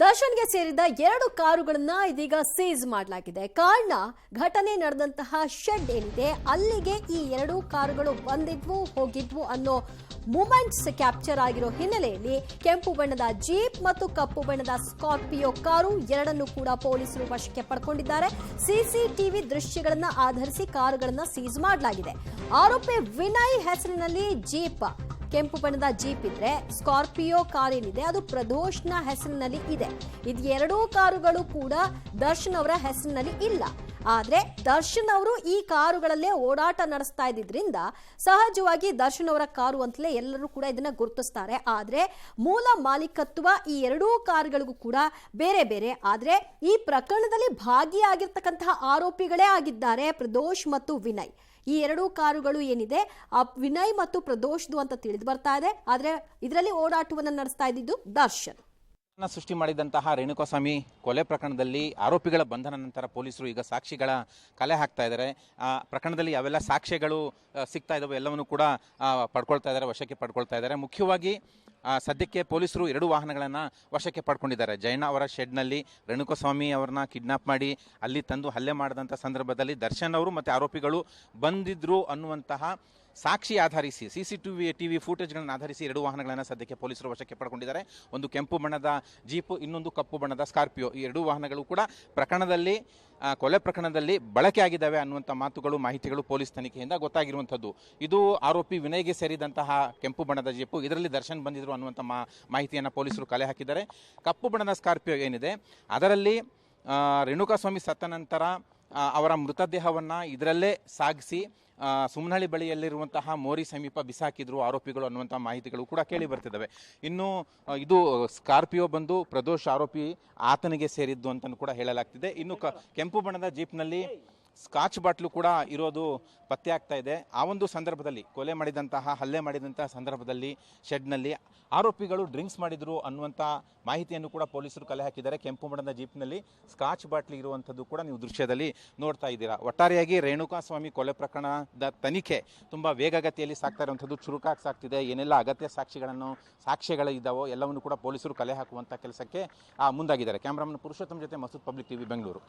ದರ್ಶನ್ಗೆ ಸೇರಿದ 2 ಕಾರುಗಳನ್ನ ಇದೀಗ ಸೀಸ್ ಮಾಡಲಾಗಿದೆ. ಕಾರಣ ಘಟನೆ ನಡೆದಂತಹ ಶೆಡ್ ಏನಿದೆ ಅಲ್ಲಿಗೆ ಈ 2 ಕಾರುಗಳು ಬಂದಿದ್ವು ಹೋಗಿದ್ವು ಅನ್ನೋ ಮೂಮೆಂಟ್ಸ್ ಕ್ಯಾಪ್ಚರ್ ಆಗಿರೋ ಹಿನ್ನೆಲೆಯಲ್ಲಿ ಕೆಂಪು ಬಣ್ಣದ ಜೀಪ್ ಮತ್ತು ಕಪ್ಪು ಬಣ್ಣದ ಸ್ಕಾರ್ಪಿಯೋ ಕಾರು ಎರಡನ್ನೂ ಕೂಡ ಪೊಲೀಸರು ವಶಕ್ಕೆ ಪಡೆದುಕೊಂಡಿದ್ದಾರೆ. ಸಿಸಿಟಿವಿ ದೃಶ್ಯಗಳನ್ನ ಆಧರಿಸಿ ಕಾರುಗಳನ್ನ ಸೀಸ್ ಮಾಡಲಾಗಿದೆ. ಆರೋಪಿ ವಿನಯ್ ಹೆಸರಿನಲ್ಲಿ ಜೀಪ್, ಕೆಂಪು ಬಣ್ಣದ ಜೀಪ್ ಇದ್ರೆ ಸ್ಕಾರ್ಪಿಯೋ ಕಾರ್ ಏನಿದೆ ಅದು ಪ್ರದೋಷ್ನ ಹೆಸರಿನಲ್ಲಿ ಇದೆ. ಇದು 2 ಕಾರುಗಳು ಕೂಡ ದರ್ಶನ್ ಅವರ ಹೆಸರಿನಲ್ಲಿ ಇಲ್ಲ. ಆದ್ರೆ ದರ್ಶನ್ ಅವರು ಈ ಕಾರುಗಳಲ್ಲೇ ಓಡಾಟ ನಡೆಸ್ತಾ ಇದ್ದಿದ್ರಿಂದ ಸಹಜವಾಗಿ ದರ್ಶನ್ ಅವರ ಕಾರು ಅಂತಲೇ ಎಲ್ಲರೂ ಕೂಡ ಇದನ್ನ ಗುರುತಿಸ್ತಾರೆ. ಆದ್ರೆ ಮೂಲ ಮಾಲೀಕತ್ವ ಈ 2 ಕಾರುಗಳಿಗೂ ಕೂಡ ಬೇರೆ ಬೇರೆ. ಆದ್ರೆ ಈ ಪ್ರಕರಣದಲ್ಲಿ ಭಾಗಿಯಾಗಿರ್ತಕ್ಕಂತಹ ಆರೋಪಿಗಳೇ ಆಗಿದ್ದಾರೆ ಪ್ರದೋಷ್ ಮತ್ತು ವಿನಯ್. ಈ 2 ಕಾರುಗಳು ಏನಿದೆ ವಿನಯ್ ಮತ್ತು ಪ್ರದೋಷ್ದು ಅಂತ ತಿಳಿದು ಬರ್ತಾ ಇದೆ. ಆದ್ರೆ ಇದರಲ್ಲಿ ಓಡಾಟವನ್ನು ನಡೆಸ್ತಾ ಇದ್ದಿದ್ದು ದರ್ಶನ್. ಸೃಷ್ಟಿ ಮಾಡಿದಂತಹ ರೇಣುಕಾಸ್ವಾಮಿ ಕೊಲೆ ಪ್ರಕರಣದಲ್ಲಿ ಆರೋಪಿಗಳ ಬಂಧನ ನಂತರ ಪೊಲೀಸರು ಈಗ ಸಾಕ್ಷಿಗಳ ಕಲೆ ಹಾಕ್ತಾ ಇದ್ದಾರೆ. ಪ್ರಕರಣದಲ್ಲಿ ಯಾವೆಲ್ಲ ಸಾಕ್ಷ್ಯಗಳು ಸಿಗ್ತಾ ಇದ್ದಾವೆ ಎಲ್ಲವನ್ನು ಕೂಡ ಪಡ್ಕೊಳ್ತಾ ಇದ್ದಾರೆ, ವಶಕ್ಕೆ ಪಡ್ಕೊಳ್ತಾ ಇದ್ದಾರೆ. ಮುಖ್ಯವಾಗಿ ಸದ್ಯಕ್ಕೆ ಪೊಲೀಸರು 2 ವಾಹನಗಳನ್ನು ವಶಕ್ಕೆ ಪಡ್ಕೊಂಡಿದ್ದಾರೆ. ಜೈನ ಅವರ ಶೆಡ್ನಲ್ಲಿ ರೇಣುಕಾಸ್ವಾಮಿ ಅವರನ್ನ ಕಿಡ್ನಾಪ್ ಮಾಡಿ ಅಲ್ಲಿ ತಂದು ಹಲ್ಲೆ ಮಾಡಿದಂಥ ಸಂದರ್ಭದಲ್ಲಿ ದರ್ಶನ್ ಅವರು ಮತ್ತು ಆರೋಪಿಗಳು ಬಂದಿದ್ರು ಅನ್ನುವಂತಹ ಸಾಕ್ಷಿ ಆಧರಿಸಿ ಟಿವಿ ಫೂಟೇಜ್ಗಳನ್ನು ಆಧರಿಸಿ 2 ವಾಹನಗಳನ್ನು ಸದ್ಯಕ್ಕೆ ಪೊಲೀಸರು ವಶಕ್ಕೆ ಪಡ್ಕೊಂಡಿದ್ದಾರೆ. ಒಂದು ಕೆಂಪು ಬಣ್ಣದ ಜೀಪು, ಇನ್ನೊಂದು ಕಪ್ಪು ಬಣ್ಣದ ಸ್ಕಾರ್ಪಿಯೋ. ಈ 2 ವಾಹನಗಳು ಕೂಡ ಪ್ರಕರಣದಲ್ಲಿ ಕೊಲೆ ಪ್ರಕರಣದಲ್ಲಿ ಬಳಕೆ ಆಗಿದ್ದಾವೆ ಅನ್ನುವಂಥ ಮಾತುಗಳು, ಮಾಹಿತಿಗಳು ಪೊಲೀಸ್ ತನಿಖೆಯಿಂದ ಗೊತ್ತಾಗಿರುವಂಥದ್ದು. ಇದು ಆರೋಪಿ ವಿನಯ್ಗೆ ಸೇರಿದಂತಹ ಕೆಂಪು ಬಣ್ಣದ ಜೀಪು, ಇದರಲ್ಲಿ ದರ್ಶನ್ ಬಂದಿದ್ರು ಅನ್ನುವಂಥ ಮಾಹಿತಿಯನ್ನು ಪೊಲೀಸರು ಕಲೆ ಹಾಕಿದ್ದಾರೆ. ಕಪ್ಪು ಬಣ್ಣದ ಸ್ಕಾರ್ಪಿಯೋ ಏನಿದೆ ಅದರಲ್ಲಿ ರೇಣುಕಾಸ್ವಾಮಿ ಸತ್ತ ನಂತರ ಅವರ ಮೃತದೇಹವನ್ನು ಇದರಲ್ಲೇ ಸಾಗಿಸಿ ಸುಮ್ನಹಳ್ಳಿ ಬಳಿಯಲ್ಲಿರುವಂತಹ ಮೋರಿ ಸಮೀಪ ಬಿಸಾಕಿದ್ರು ಆರೋಪಿಗಳು ಅನ್ನುವಂಥ ಮಾಹಿತಿಗಳು ಕೂಡ ಕೇಳಿ ಬರ್ತಿದ್ದಾವೆ. ಇನ್ನು ಇದು ಸ್ಕಾರ್ಪಿಯೋ ಬಂದು ಪ್ರದೋಷ್ ಆರೋಪಿ ಆತನಿಗೆ ಸೇರಿದ್ದು ಅಂತಲೂ ಕೂಡ ಹೇಳಲಾಗ್ತಿದೆ. ಇನ್ನು ಕೆಂಪು ಬಣ್ಣದ ಜೀಪ್ನಲ್ಲಿ ಸ್ಕಾಚ್ ಬಾಟ್ಲು ಕೂಡ ಇರೋದು ಪತ್ತೆ ಆಗ್ತಾ ಇದೆ. ಆ ಒಂದು ಸಂದರ್ಭದಲ್ಲಿ ಹಲ್ಲೆ ಮಾಡಿದಂತಹ ಸಂದರ್ಭದಲ್ಲಿ ಶೆಡ್ನಲ್ಲಿ ಆರೋಪಿಗಳು ಡ್ರಿಂಕ್ಸ್ ಮಾಡಿದ್ರು ಅನ್ನುವಂಥ ಮಾಹಿತಿಯನ್ನು ಕೂಡ ಪೊಲೀಸರು ಕಲೆ ಹಾಕಿದ್ದಾರೆ. ಕೆಂಪು ಬಣ್ಣದ ಜೀಪ್ನಲ್ಲಿ ಸ್ಕಾಚ್ ಬಾಟ್ಲಿ ಇರುವಂಥದ್ದು ಕೂಡ ನೀವು ದೃಶ್ಯದಲ್ಲಿ ನೋಡ್ತಾ ಇದ್ದೀರಾ. ಒಟ್ಟಾರೆಯಾಗಿ ರೇಣುಕಾಸ್ವಾಮಿ ಕೊಲೆ ಪ್ರಕರಣದ ತನಿಖೆ ತುಂಬ ವೇಗಗತಿಯಲ್ಲಿ ಸಾಗ್ತಾ ಇರುವಂಥದ್ದು, ಚುರುಕಾಗಿ ಸಾಗ್ತಿದೆ. ಏನೆಲ್ಲ ಅಗತ್ಯ ಸಾಕ್ಷ್ಯಗಳಿದ್ದಾವೋ ಎಲ್ಲವನ್ನು ಕೂಡ ಪೊಲೀಸರು ಕಲೆ ಹಾಕುವಂಥ ಕೆಲಸಕ್ಕೆ ಮುಂದಾಗಿದ್ದಾರೆ. ಕ್ಯಾಮ್ರಾಮನ್ ಪುರುಷೋತ್ತಮ್ ಜೊತೆ ಮಸೂದ್, ಪಬ್ಲಿಕ್ ಟಿವಿ, ಬೆಂಗಳೂರು.